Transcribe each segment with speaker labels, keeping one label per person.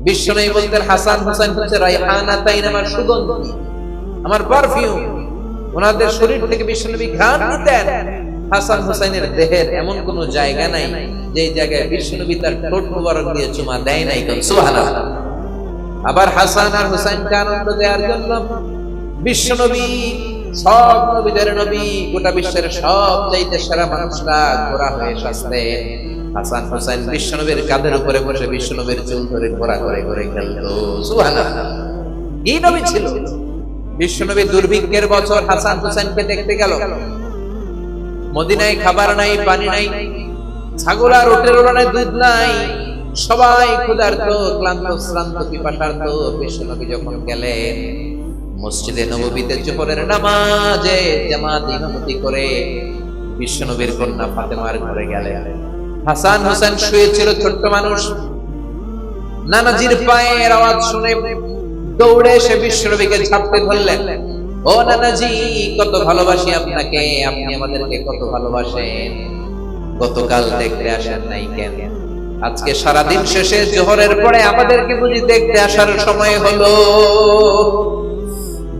Speaker 1: বিশ্বনবী বলতেন হাসান হুসাইন হচ্ছে রায়হানাতাইন, আমার সুগন্ধি, আমার পারফিউম। ওনাদের শরীর থেকে বিশ্বনবী ঘ্রাণ নিতেন। হাসান হুসাইনের দেহের এমন কোন জায়গা নাই যে জায়গায় বিশ্বনবী তার ঠোঁট মোবারক দিয়ে চুমা দেয় নাই। সুবহানাল্লাহ। আবার হাসান আর হুসাইনকে আনন্দ দেওয়ার জন্য বিশ্বনবী, সব নবীদের নবী, গোটা বিশ্বের সব চাইতে সেরা মানুষরা ঘোড়া হয়ে সাজতে হাসান হুসাইন বিশ্বনবীর কাঁধের উপরে বসে বিশ্বনবীর চুল ধরে ঘোড়া করে ঘুরে খেলতো। সুবহানাল্লাহ। কি নবী ছিল! বিশ্বনবী দুর্ভিক্ষের বছর হাসান হুসাইনকে দেখতে গেল। মদিনায় খাবার নাই, পানি নাই, ছাগল আর উটের ওড়ানায় দুধ নাই, সবাই ক্ষুধার্ত, ক্লান্ত, শ্রান্ত, পিপাসার্ত। বিশ্বনবী যখন গেলেন মসজিদে নববীতে জোহরের নামাজে জামাত ইমামতি করে বিশ্বনবীর কন্যা ফাতেমার ঘরে গেলেন। হাসান হুসাইন শুয়েছিল, ছোট্ট মানুষ। নানাজির পায়ের আওয়াজ শুনে দৌড়ে এসে বিশ্বনবীকে ঝাপটে ধরলেন। ও নানাজি, কত ভালোবাসি আপনাকে, আপনি আমাদেরকে কত ভালোবাসেন। গতকাল দেখতে আসেন নাই কেন? আজকে সারাদিন শেষে জোহরের পরে আমাদেরকে বুঝি দেখতে আসার সময় হলো?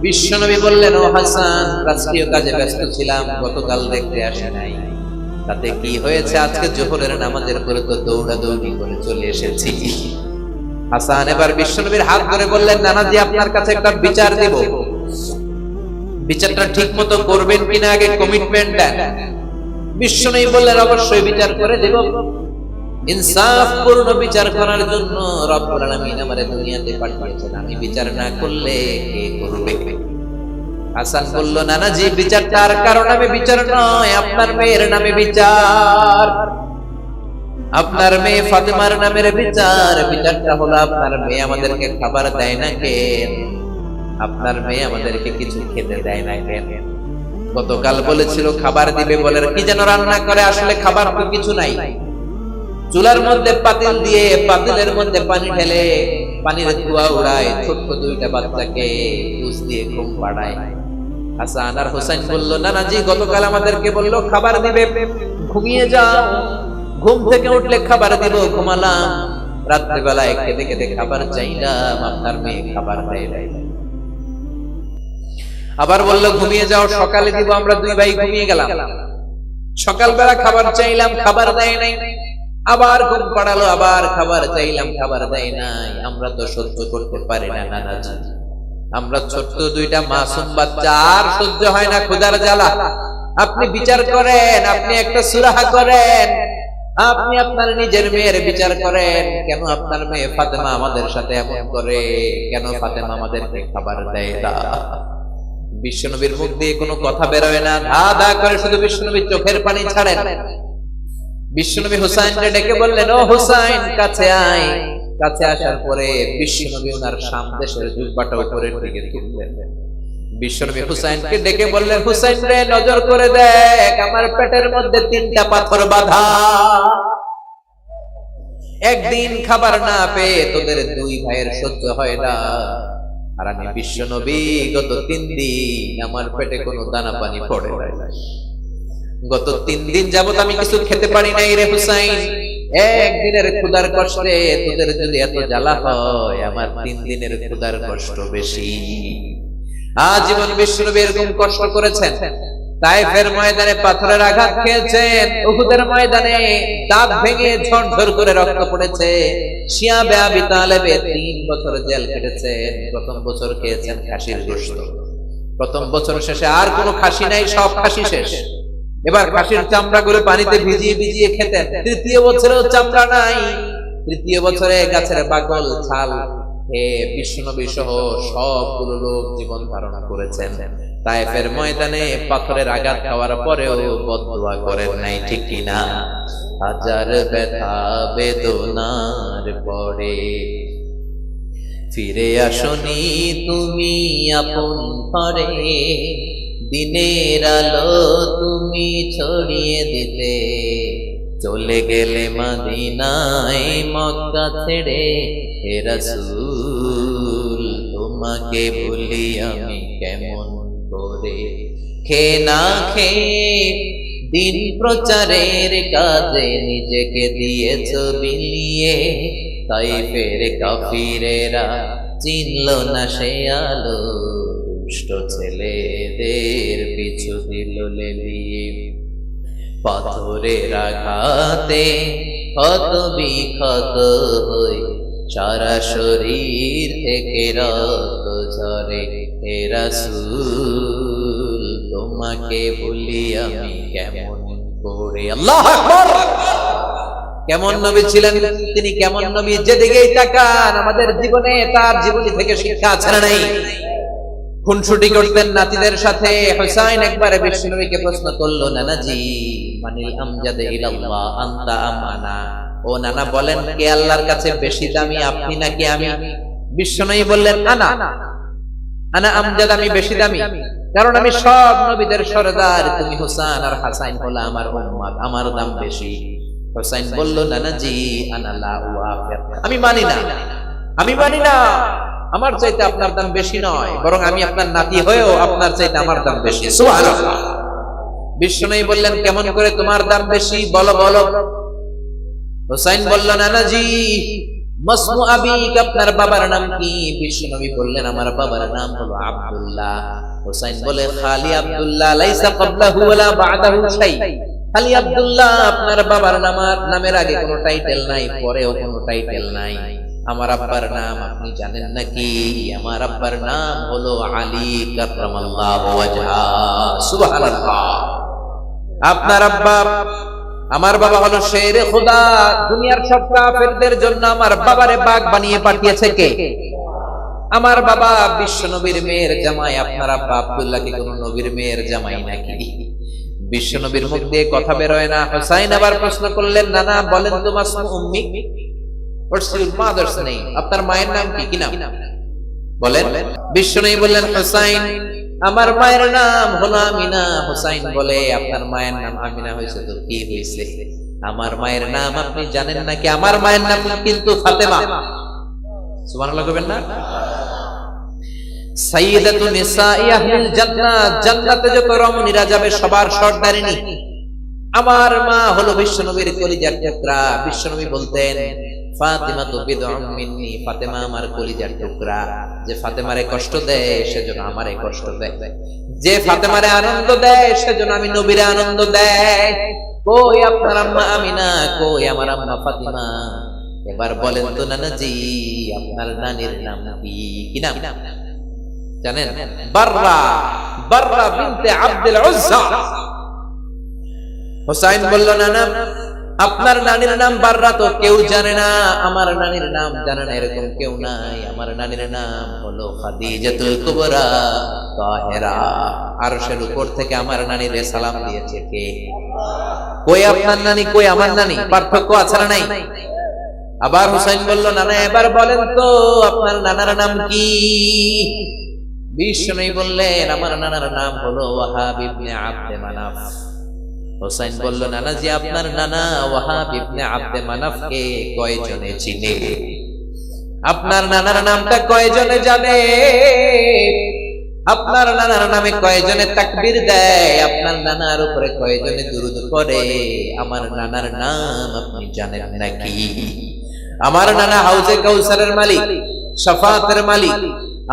Speaker 1: বিশ্বনবী বললেন, ও হাসান, রাষ্ট্রীয় কাজে ব্যস্ত ছিলাম, গতকাল দেখতে আসে নাই। তাতে কি হয়েছে? আজকে জোহরের নামাজের পরে তো দৌড়াদৌড়ি করে চলে এসেছি। হাসান এবার বিশ্বনবীর হাত ধরে বললেন, নানাজি, আপনার কাছে একটা বিচার দেব, বিচারটা ঠিক মতো করবেন কিনা আগে কমিটমেন্ট দেন। বিশ্বনবী বললেন, অবশ্যই বিচার করে দেব। ইনসাফপূর্ণ বিচার করার জন্য রব্বুল আলামিন আমারে দুনিয়াতে পাঠিয়েছেন, আমি বিচার না করলে কে করবে? হাসান বলল, নানাজি, বিচারটা আর কারো নামে বিচার নয়, আপনার মেয়ের নামে বিচার, আপনার মেয়ে ফাতেমার নামের বিচার। বিচারটা হলো, আপনার মেয়ে আমাদেরকে খাবার দেয় না কেন? আপনার মেয়ে আমাদেরকে কিছু খেতে দেয় না কেন? গতকাল বলেছিল খাবার দিবে, বলে কি যেন রান্না করে, আসলে খাবার তো কিছু নাই। চুলার মধ্যে পাতিল দিয়ে পাতিলের মধ্যে পানি ঢেলে পানির ধোঁয়া উড়ায়, ছোট্ট দুইটা বাচ্চাকে দুধ দিয়ে ঘুম পাড়ায়। হাসান আর হুসাইন বলল, নানাজি, গতকাল আমাদেরকে বলল খাবার দিবে, ঘুমিয়ে যাও, ঘুম থেকে উঠলে খাবার দিব, ঘুমালাম। রাত্রে বেলায় খেতে খেতে খাবার চাইলাম, আপনার মেয়ে খাবার দেয় নাই। আবার বলল ঘুমিয়ে যাও, সকালে দিব, আমরা দুই ভাই ঘুমিয়ে গেলাম। সকালবেলা খাবার চাইলাম, খাবার দেয় নাই। আবার ঘুম পাড়ালো, আবার খাবার চাইলাম, খাবার দেয় নাই। আমরা তো সহ্য করতে পারি না নানাজি, আমরা ছোট্ট দুইটা মাসুম বাচ্চা, আর সহ্য হয় না ক্ষুধার জ্বালা। আপনি বিচার করেন, আপনি একটা সুরাহা করেন, আপনি আপনার নিজের মেয়ের বিচার করেন। কেন আপনার মেয়ে ফাতেমা আমাদের সাথে এমন করে? কেন ফাতেমা আমাদেরকে খাবার দেয় না? বিশ্বনবীর মুখ দিয়ে কোনো কথা বেরোয় না, ধা ধা করে শুধু বিশ্বনবী চোখের পানি ছাড়েন। বিশ্বনবী হুসাইনকে ডেকে বললেন, ও হুসাইন, কাছে আয়। কাছে আসার পরে বিশ্বনবী ওনার সামদেশের জুব্বাটা উপরের দিকে তুললেন। বিশ্বনবী হুসাইনকে ডেকে বললেন, হুসাইন রে, নজর করে দেখ, আমার পেটের মধ্যে 3টা পাথর বাঁধা। একদিন খাবার না পেয়ে তোদের দুই ভাইয়ের সহ্য হয় না, আর আমি বিশ্বনবী গত 3 দিন আমার পেটে কোনো দানা পানি পড়ে নাই। গত 3 দিন যাবত আমি কিছু খেতে পারি নাই রে হুসাইন। একদিনের ক্ষুধার কষ্টে তোদের যদি এত জ্বালা হয়, আমার 3 দিনের ক্ষুধার কষ্ট বেশি। আজীবন বিশ্বনবী এরকম কষ্ট করেছেন। তায়েফের ময়দানে পাথরের আঘাত খেয়েছেন, উহুদের ময়দানে দাঁত ভেঙে ঝরঝর করে রক্ত পড়েছে। শিয়াবে আবি তালেবে 3 বছর জেল কেটেছেন। প্রথম বছর খেয়েছেন খাসির গোশত। প্রথম বছর শেষে আর কোনো খাসি নাই, সব খাসি শেষ। এবার খাসির চামড়াগুলো পানিতে ভিজিয়ে ভিজিয়ে খেতেন। তৃতীয় বছরেও চামড়া নাই। তৃতীয় বছরে গাছের বাকল ছাল খেয়ে বিশ্বনবী সহ সবগুলো লোক জীবন ধারণ করেছেন। তায়েফের ময়দানে পাথরের আঘাত খাওয়ার পরেও বদদুয়া করেন নাই, ঠিক কিনা? হাজার ব্যথা বেদনার পরে ফিরে আসনি তুমি আপন ঘরে, দিনের আলো তুমি ছড়িয়ে দিতে, চলে গেলে মদিনায় মক্কা ছেড়ে। হে রাসূল, তোমাকে ভুলি আমি কেমন করে? খেয়ে না খেয়ে দিন প্রচারের কাজে নিজেকে দিয়েছ বিলিয়ে, তাইফের কাফিরেরা চিনল না সে আলো, দুষ্ট ছেলেদের পিছু দিল লেলিয়ে। পাথরের আঘাতে ক্ষত বিক্ষত হই, সারা শরীর থেকে রক্ত ঝরে। হে রাসূল তোমাকে ভুলি আমি কেমন করে। আল্লাহু আকবার। কেমন নবী ছিলেন তিনি, কেমন নবী যেদিকেই তাকান আমাদের জীবনে তার জীবনী থেকে শিক্ষা আছে না নাই? খুনসুটি করতেন নাতিদের সাথে। হুসাইন একবার বিশ্বনবীকে প্রশ্ন করলো, নানাজি মানিল আমজাদে ইলাল্লাহ আনতা আম আনা, ও নানা বলেন কে আল্লাহর কাছে বেশি দামি, আপনি নাকি আমি? বিশ্বনবী বললেন আনা আনা আমজাদ, আমি বেশি দামি, কারণ আমি সব নবীদের সরদার, তুমি হুসাইন আর হাসাইন হলো আমার উম্মত, আমার দাম বেশি। হুসাইন বলল, নানাজি আনা লা ওয়াফিক, আমি মানি না, আমি মানি না, আমার চাইতে আপনার দাম বেশি নয়, বরং আমি আপনার নাতি হয়েও আপনার চাইতে আমার দাম বেশি। সুবহানাল্লাহ। বিশ্বনবী বললেন, কেমন করে তোমার দাম বেশি, বলো বলো। হুসাইন বলল, নানাজি মাসমু আবিক, আপনার বাবার নাম কি? বিশ্বনবী বললেন, আমার বাবার নাম হলো আব্দুল্লাহ। হুসাইন বলে, খালি আব্দুল্লাহ, লাইসা ক্বাবলাহু ওয়ালা বা'দাহু শাই, খালি আব্দুল্লাহ, আপনার বাবার নামের আগে কোনো টাইটেল নাই, পরেও কোনো টাইটেল নাই। আমার আব্বার নাম আপনি জানেন নাকি? আমার আব্বার নাম হলো আলী কাররামাল্লাহু ওয়াজহা। সুবহানাল্লাহ। আপনার আব্বা, আমার বাবা হলো শেরে খোদা, দুনিয়ার সব কাফেরদের জন্য আমার বাবারে বাগ বানিয়ে পাঠিয়েছে কে? আমার বাবা বিশ্ব নবীর মেয়ের জামাই, আপনার আব্বা আব্দুল্লাহ কি কোন নবীর মেয়ের জামাই নাকি? বিশ্ব নবীর মুখ দিয়ে কথা বের হয় না। হুসাইন আবার প্রশ্ন করলেন, নানা বলেন তো মাসমু উম্মি, হোয়াটস ইওর মাদারস নেম, আপনার মায়ের নাম কি? কি নাম বলেন? বিশ্বনবী বললেন, হুসাইন আমার মায়ের নাম হলো আমিনা। হুসাইন বলে, আপনার মায়ের নাম আমিনা হয়েছে তো কি হয়েছে? আমার মায়ের নাম আপনি জানেন নাকি? আমার মায়ের নাম কিন্তু ফাতেমা। সুবহানাল্লাহ কইবেন না? সাইয়্যিদাতু নিসাই আহলিল জান্নাত, জান্নাতে যত রমণীরা যাবে সবার সর্দারিনী আমার মা হলো বিশ্বনবীর কলিজার টুকরা। বিশ্বনবী বলতেন, ফাতিমা তো বিদউম মিন্নি, ফাতেমা আমার কলিজার টুকরা। যে ফাতেমারে কষ্ট দেয় সেজন্য আমারে কষ্ট দেয়, যে ফাতেমারে আনন্দ দেয় সেজন্য আমি নবীরে আনন্দ দেয়। কই আপনার আম্মা আমিনা, কই আমার আম্মা ফাতিমা? এবার বলেন তো নানাজি আপনার নানির নাম কি? কি নাম জানেন? বাররা, বাররা বিনতে আব্দুল উজ্জা। হুসাইন বলল, নানা আপনার নানির নাম বাররা তো কেউ জানে না, আমার নানির নাম জানে না এরকম কেউ নাই। আমার নানির নাম হলো খাদিজাতুল কুবরা তাহেরা। আরশের উপর থেকে আমার নানিরে সালাম দিয়েছে কে? কই আপনার নানি, কই আমার নানি? পার্থক্য আছে না নাই? আবার হুসাইন বলল, নানা এবার বলেন তো আপনার নানার নাম কি? বিশ্বনবী বললেন, আমার নানার নাম হলো ওয়াহাব ইবনে আব্দে মানাফ। হুসাইন বলল, নানাজি আপনার নানা ওয়াহাব ইবনে আব্দে মানাফকে কয়জনে চিনে? আপনার নানার নামটা কয়জনে জানে? আপনার নানার নামে কয়জনে তাকবীর দেয়? আপনার নানার উপরে কয়জনে দুরূদ পড়ে? আমার নানার নাম আপনি জানেন নাকি? আমার নানা হাউজে কাউসারের মালিক, শাফাআতের মালিক।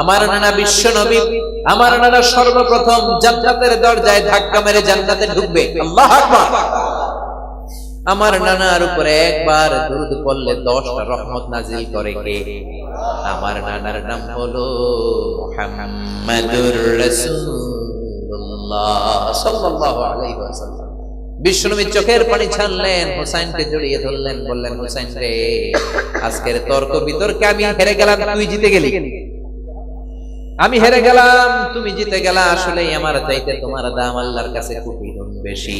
Speaker 1: আমার নানা বিশ্ব নবী, আমার নানা সর্বপ্রথম জান্নাতের দরজায় ধাক্কা মেরে জান্নাতে ঢুকবে। আল্লাহু আকবার। আমার নানার উপরে একবার দুরূদ পড়লে 10টা রহমত নাজিল করে কে? আমার নানার নাম হলো মুহাম্মাদুর রাসূলুল্লাহ সাল্লাল্লাহু আলাইহি ওয়াসাল্লাম। বিশ্বনবী চোখের পানি ছাড়লেন, হুসাইনকে জড়িয়ে ধরলেন, বললেন, হুসাইন রে আজকের তর্ক বিতর্কে আমি হেরে গেলাম, তুই জিতে গেলি। আমি হেরে গেলাম, তুমি জিতে গেলা। আসলে আমার চাইতে তোমার দাম আল্লাহর কাছে কোটি গুণ বেশি।